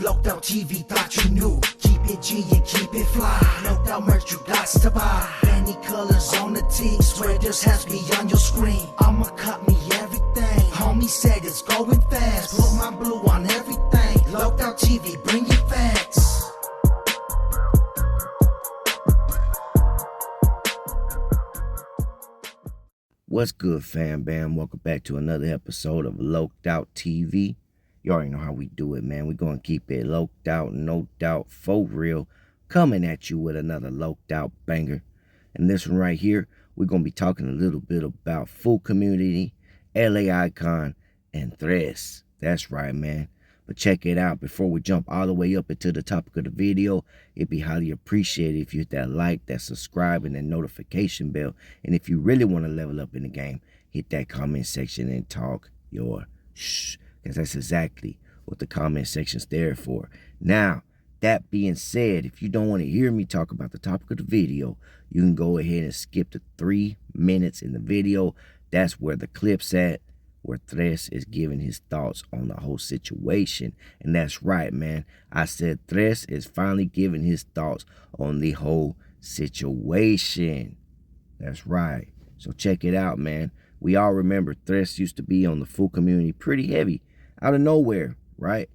Locked out TV, thought you knew. Keep it G and keep it fly. Locked out merch, you got to buy. Many colors on the tee. Swear there's has beyond your screen. I'ma cut me everything. Homie said it's going fast. Put my blue on everything. Locked out TV, bring your facts. What's good, fam bam? Welcome back to another episode of Loked Out TV. You already know how we do it, man. We're going to keep it loked out, no doubt, for real. Coming at you with another loked out banger. And this one right here, we're going to be talking a little bit about Foo Community, LA Icon, and Thresh. That's right, man. But check it out. Before we jump all the way up into the topic of the video, it'd be highly appreciated if you hit that like, that subscribe, and that notification bell. And if you really want to level up in the game, hit that comment section and talk your shh. Because that's exactly what the comment section's there for. Now, that being said, if you don't want to hear me talk about the topic of the video, you can go ahead and skip the 3 minutes in the video. That's where the clip's at, where Thresh is giving his thoughts on the whole situation. And that's right, man. I said Thresh is finally giving his thoughts on the whole situation. That's right. So check it out, man. We all remember Thresh used to be on the Foo Community pretty heavy, out of nowhere, right?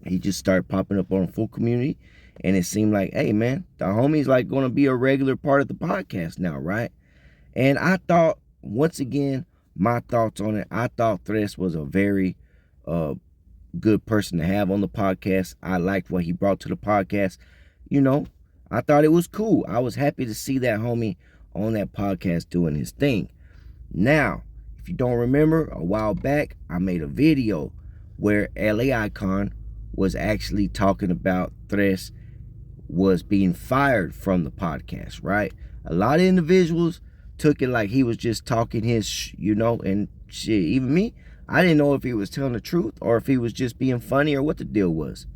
He just started popping up on Foo Community, and it seemed like, hey, man, the homie's like going to be a regular part of the podcast now, right? And I thought, once again, my thoughts on it, I thought Thresh was a very good person to have on the podcast. I liked what he brought to the podcast. You know, I thought it was cool. I was happy to see that homie on that podcast doing his thing. Now, if you don't remember, a while back, I made a video where LA Icon was actually talking about Thresh was being fired from the podcast, right? A lot of individuals took it like he was just talking his, and shit. Even me, I didn't know if he was telling the truth or if he was just being funny or what the deal was.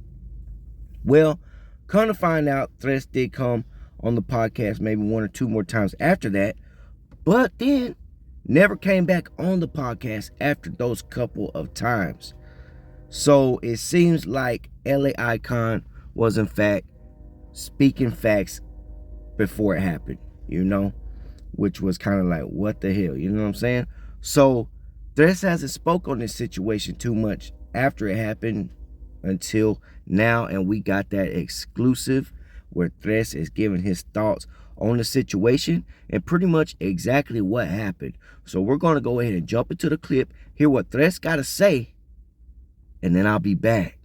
Well, come to find out, Thresh did come on the podcast maybe 1 or 2 more times after that, but then never came back on the podcast after those couple of times. So it seems like LA Icon was in fact speaking facts before it happened, which was kind of like, what the hell, you know what I'm saying? So Thresh hasn't spoke on this situation too much after it happened until now, and we got that exclusive where Thresh is giving his thoughts on the situation and pretty much exactly what happened. So we're going to go ahead and jump into the clip, hear what Thresh got to say, and then I'll be back.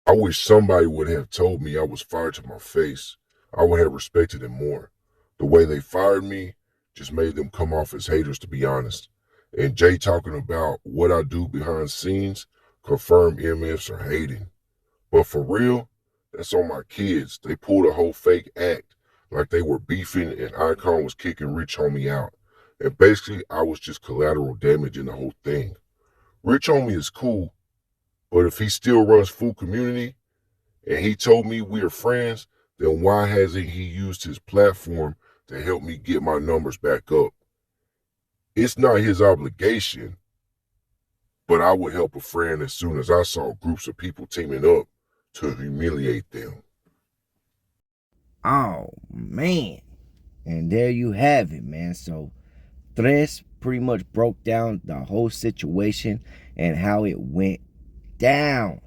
I wish somebody would have told me I was fired to my face. I would have respected them more. The way they fired me just made them come off as haters, to be honest. And Jay talking about what I do behind scenes confirmed MFs are hating. But for real, that's on my kids. They pulled a whole fake act like they were beefing and Icon was kicking Rich Homie out. And basically, I was just collateral damage in the whole thing. Rich Homie is cool, but if he still runs Foo Community and he told me we are friends, then why hasn't he used his platform to help me get my numbers back up? It's not his obligation, but I would help a friend as soon as I saw groups of people teaming up to humiliate them. Oh, man. And there you have it, man. So Thresh pretty much broke down the whole situation and how it went down.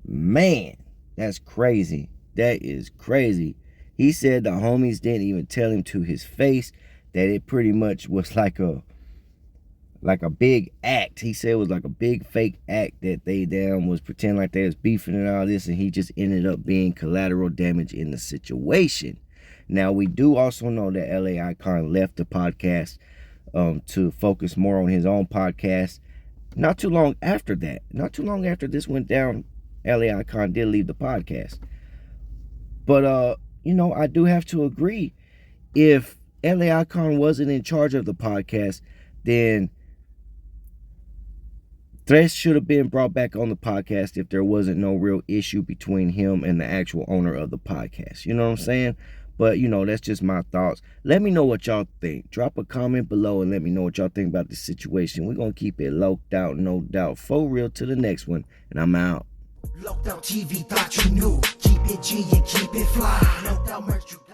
Man, that's crazy. That is crazy. He said the homies didn't even tell him to his face that it pretty much was like a big act. He said it was like a big fake act that they was pretending like they was beefing and all this, and he just ended up being collateral damage in the situation. Now, we do also know that LA Icon left the podcast to focus more on his own podcast. Not too long after that, not too long after this went down, LA Icon did leave the podcast. But, I do have to agree. If LA Icon wasn't in charge of the podcast, then Thresh should have been brought back on the podcast if there wasn't no real issue between him and the actual owner of the podcast. You know what I'm saying? But, you know, that's just my thoughts. Let me know what y'all think. Drop a comment below and let me know what y'all think about this situation. We're going to keep it loked out, no doubt. For real, to the next one. And I'm out. Loked Out TV, thought you knew. Keep it G and keep it fly. Loked Out merch, you got